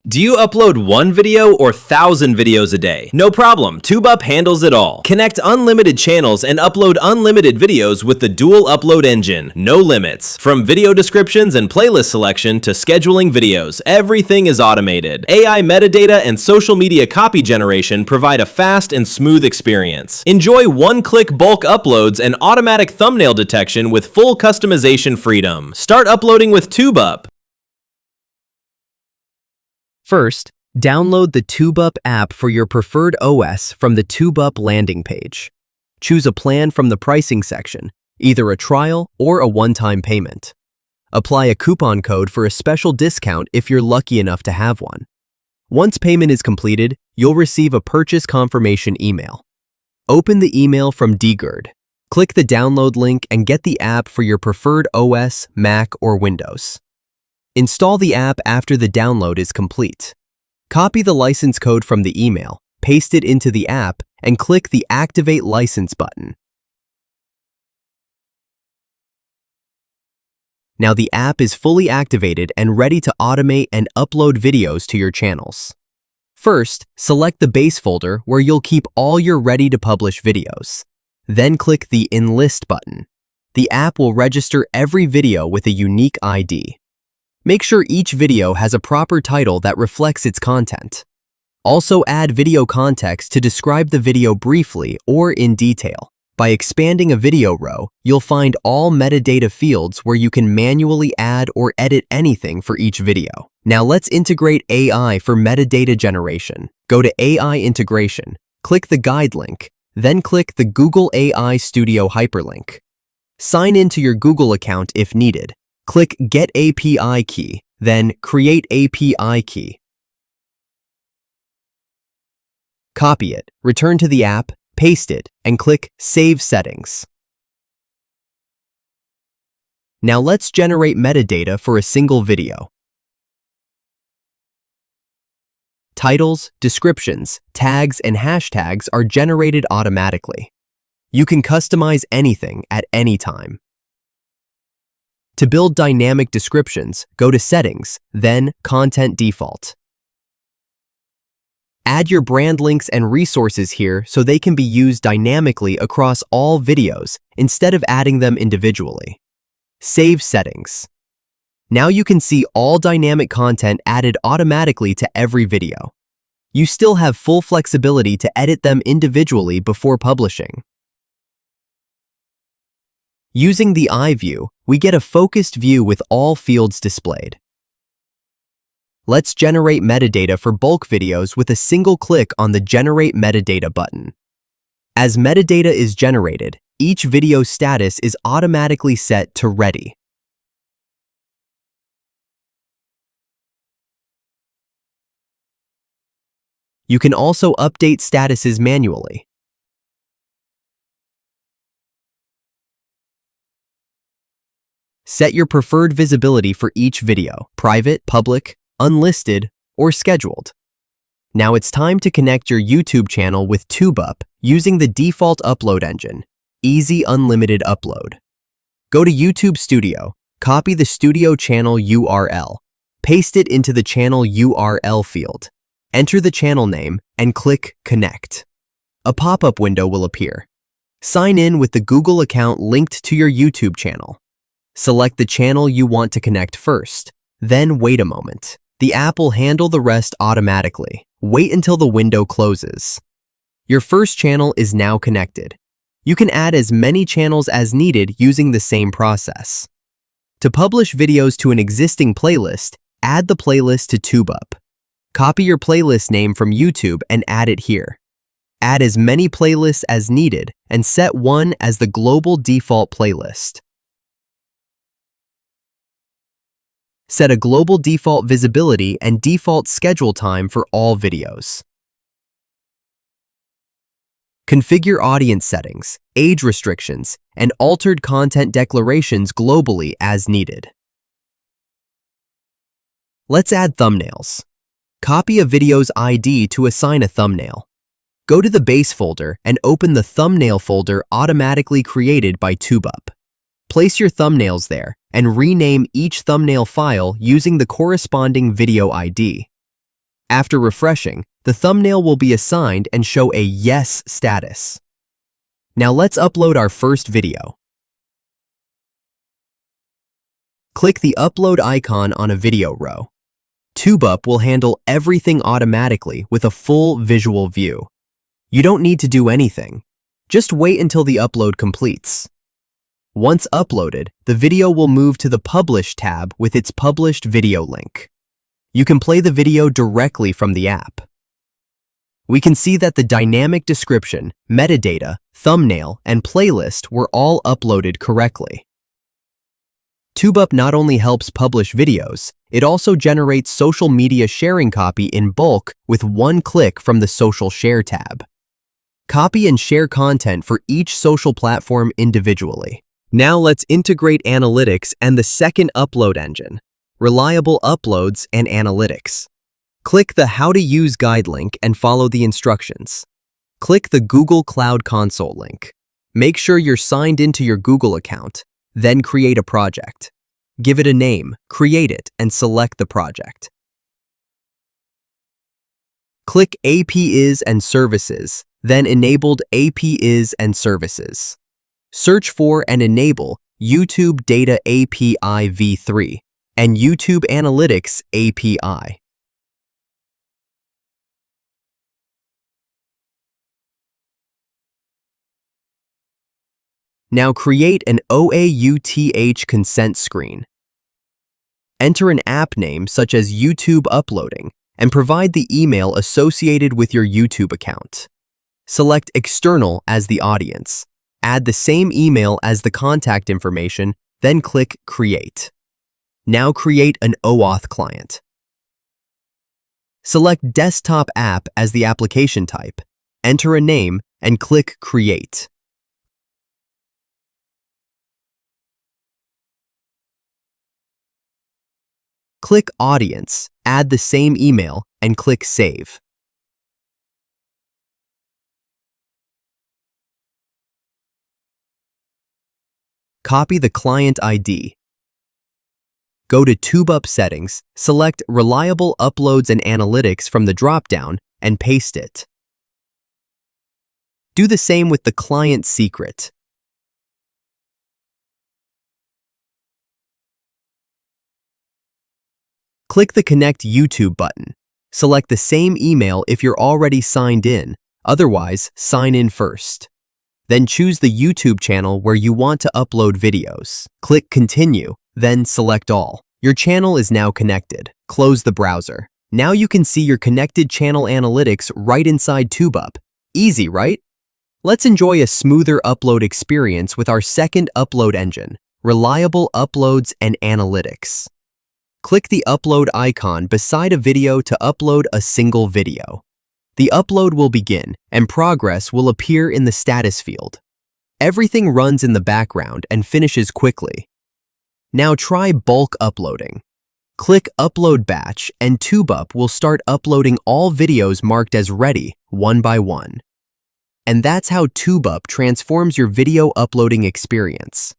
Do you upload one video or 1,000 videos a day? No problem, Tubeup handles it all. Connect unlimited channels and upload unlimited videos with the dual upload engine. No limits. From video descriptions and playlist selection to scheduling videos, everything is automated. AI metadata and social media copy generation provide a fast and smooth experience. Enjoy one-click bulk uploads and automatic thumbnail detection with full customization freedom. Start uploading with Tubeup. First, download the Tubeup app for your preferred OS from the Tubeup landing page. Choose a plan from the pricing section, either a trial or a one-time payment. Apply a coupon code for a special discount if you're lucky enough to have one. Once payment is completed, you'll receive a purchase confirmation email. Open the email from dgird. Click the download link and get the app for your preferred OS, Mac, or Windows. Install the app after the download is complete. Copy the license code from the email, paste it into the app, and click the Activate License button. Now the app is fully activated and ready to automate and upload videos to your channels. First, select the base folder where you'll keep all your ready-to-publish videos. Then click the Enlist button. The app will register every video with a unique ID. Make sure each video has a proper title that reflects its content. Also add video context to describe the video briefly or in detail. By expanding a video row, you'll find all metadata fields where you can manually add or edit anything for each video. Now let's integrate AI for metadata generation. Go to AI Integration, click the guide link, then click the Google AI Studio hyperlink. Sign into your Google account if needed. Click Get API Key, then Create API Key. Copy it, return to the app, paste it, and click Save Settings. Now let's generate metadata for a single video. Titles, descriptions, tags, and hashtags are generated automatically. You can customize anything at any time. To build dynamic descriptions, go to Settings, then Content Default. Add your brand links and resources here so they can be used dynamically across all videos instead of adding them individually. Save settings. Now you can see all dynamic content added automatically to every video. You still have full flexibility to edit them individually before publishing. Using the Eye view, we get a focused view with all fields displayed. Let's generate metadata for bulk videos with a single click on the Generate Metadata button. As metadata is generated, each video status is automatically set to Ready. You can also update statuses manually. Set your preferred visibility for each video, private, public, unlisted, or scheduled. Now it's time to connect your YouTube channel with Tubeup using the default upload engine, Easy Unlimited Upload. Go to YouTube Studio, copy the studio channel URL, paste it into the channel URL field, enter the channel name, and click Connect. A pop-up window will appear. Sign in with the Google account linked to your YouTube channel. Select the channel you want to connect first, then wait a moment. The app will handle the rest automatically. Wait until the window closes. Your first channel is now connected. You can add as many channels as needed using the same process. To publish videos to an existing playlist, add the playlist to Tubeup. Copy your playlist name from YouTube and add it here. Add as many playlists as needed and set one as the global default playlist. Set a global default visibility and default schedule time for all videos. Configure audience settings, age restrictions, and altered content declarations globally as needed. Let's add thumbnails. Copy a video's ID to assign a thumbnail. Go to the base folder and open the thumbnail folder automatically created by Tubeup. Place your thumbnails there and rename each thumbnail file using the corresponding video ID. After refreshing, the thumbnail will be assigned and show a Yes status. Now let's upload our first video. Click the upload icon on a video row. Tubeup will handle everything automatically with a full visual view. You don't need to do anything. Just wait until the upload completes. Once uploaded, the video will move to the Publish tab with its published video link. You can play the video directly from the app. We can see that the dynamic description, metadata, thumbnail, and playlist were all uploaded correctly. Tubeup not only helps publish videos, it also generates social media sharing copy in bulk with one click from the Social Share tab. Copy and share content for each social platform individually. Now let's integrate analytics and the second upload engine, reliable uploads and analytics. Click the How to Use guide link and follow the instructions. Click the Google Cloud Console link. Make sure you're signed into your Google account, then create a project. Give it a name, create it, and select the project. Click AP-IS and Services, then Enabled AP-IS and Services. Search for and enable YouTube Data API v3 and YouTube Analytics API. Now create an OAuth consent screen. Enter an app name such as YouTube Uploading and provide the email associated with your YouTube account. Select External as the audience. Add the same email as the contact information, then click Create. Now create an OAuth client. Select Desktop App as the application type. Enter a name and click Create. Click Audience, add the same email, and click Save. Copy the client ID. Go to Tubeup Settings, select Reliable Uploads and Analytics from the drop-down, and paste it. Do the same with the client secret. Click the Connect YouTube button. Select the same email if you're already signed in, otherwise, sign in first. Then choose the YouTube channel where you want to upload videos. Click Continue, then select All. Your channel is now connected. Close the browser. Now you can see your connected channel analytics right inside Tubeup. Easy, right? Let's enjoy a smoother upload experience with our second upload engine, Reliable Uploads and Analytics. Click the upload icon beside a video to upload a single video. The upload will begin, and progress will appear in the status field. Everything runs in the background and finishes quickly. Now try bulk uploading. Click Upload Batch, and Tubeup will start uploading all videos marked as ready, one by one. And that's how Tubeup transforms your video uploading experience.